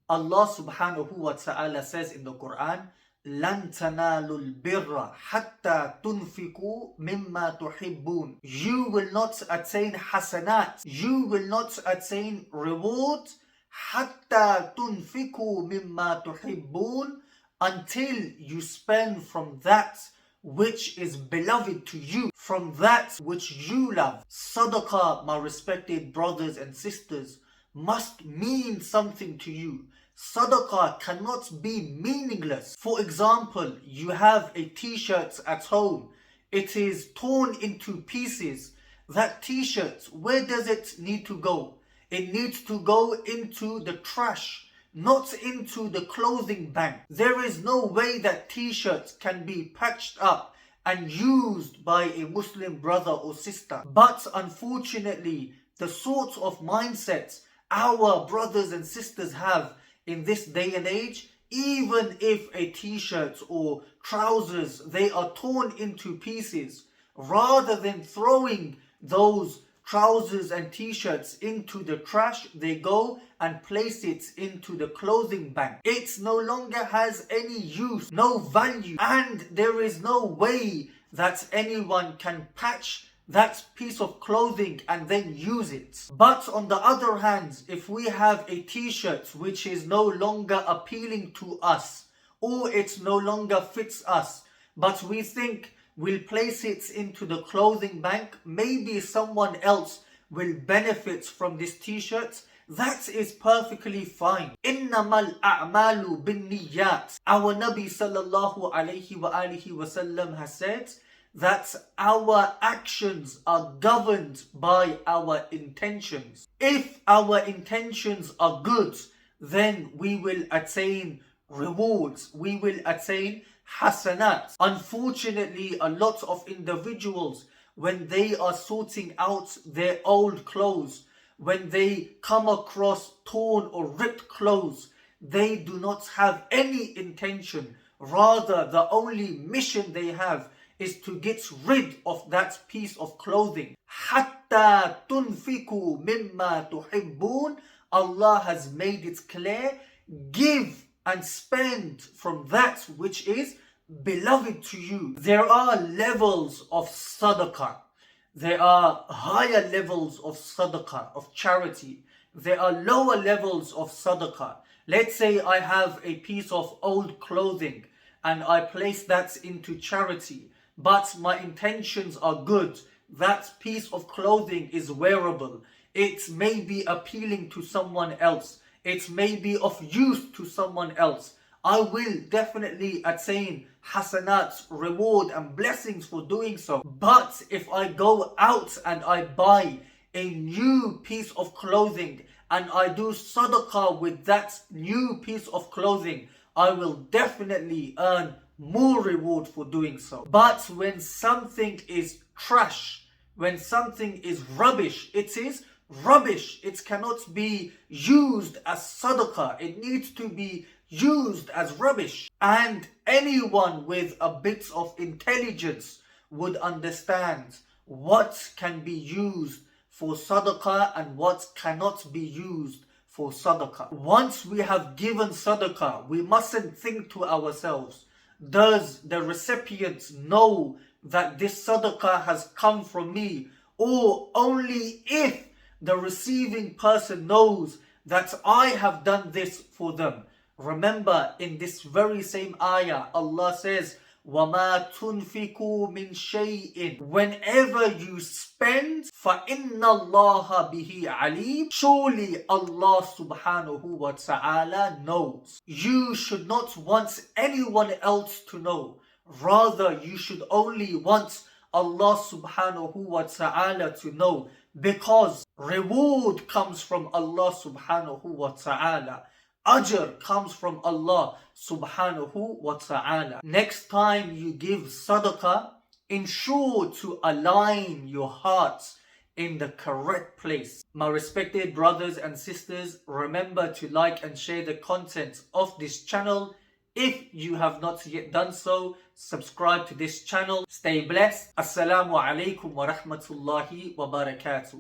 Allah subhanahu wa ta'ala says in the Quran, لَن تَنَالُوا الْبِرَّ حَتَّى تُنْفِقُوا مِمَّا تُحِبُّونَ. You will not attain hasanat, you will not attain reward, حَتَّى تُنْفِقُوا مِمَّا تُحِبُّونَ, until you spend from that which is beloved to you, from that which you love. Sadaqah, my respected brothers and sisters, must mean something to you. Sadaqah cannot be meaningless. For example, you have a t-shirt at home. It is torn into pieces. That t-shirt, where does it need to go? It needs to go into the trash, not into the clothing bank. There is no way that t-shirts can be patched up and used by a Muslim brother or sister. But unfortunately, the sort of mindset our brothers and sisters have in this day and age, even if a t-shirt or trousers, they are torn into pieces, rather than throwing those trousers and t-shirts into the trash, they go and place it into the clothing bank. It no longer has any use, no value, and there is no way that anyone can patch that piece of clothing and then use it. But on the other hand, if we have a t-shirt which is no longer appealing to us, or it no longer fits us, but we think we'll place it into the clothing bank, maybe someone else will benefit from this t-shirt, that is perfectly fine. إِنَّمَا الْأَعْمَالُ بِالنِّيَّاتِ. Our Nabi sallallahu alayhi wa alihi wasallam has said that our actions are governed by our intentions. If our intentions are good, then we will attain rewards, we will attain hasanat. Unfortunately, a lot of individuals, when they are sorting out their old clothes, when they come across torn or ripped clothes, they do not have any intention. Rather, the only mission they have is to get rid of that piece of clothing. حَتَّى تُنْفِقُوا مِمَّا تُحِبُّونَ. Allah has made it clear, give and spend from that which is beloved to you. There are levels of sadaqah. There are higher levels of sadaqah, of charity. There are lower levels of sadaqah. Let's say I have a piece of old clothing and I place that into charity, but my intentions are good. That piece of clothing is wearable. It may be appealing to someone else. It may be of use to someone else. I will definitely attain hasanat, reward and blessings for doing so. But if I go out and I buy a new piece of clothing and I do sadaqah with that new piece of clothing, I will definitely earn more reward for doing so. But when something is trash, when something is rubbish, it is rubbish. It cannot be used as sadaqah. It needs to be used as rubbish. And anyone with a bit of intelligence would understand what can be used for sadaqah and what cannot be used for sadaqah. Once we have given sadaqah, we mustn't think to ourselves, does the recipient know that this sadaqah has come from me? Or only if the receiving person knows that I have done this for them. Remember, in this very same ayah, Allah says, وَمَا تُنْفِقُوا مِنْ شَيْءٍ. Whenever you spend, فَإِنَّ اللَّهَ بِهِ عَلِيمٌ. Surely Allah subhanahu wa ta'ala knows. You should not want anyone else to know. Rather, you should only want Allah subhanahu wa ta'ala to know, because reward comes from Allah subhanahu wa ta'ala. Ajr comes from Allah subhanahu wa ta'ala. Next time you give sadaqah, ensure to align your hearts in the correct place. My respected brothers and sisters, remember to like and share the content of this channel. If you have not yet done so, subscribe to this channel. Stay blessed. Assalamu alaikum wa rahmatullahi wa barakatuh.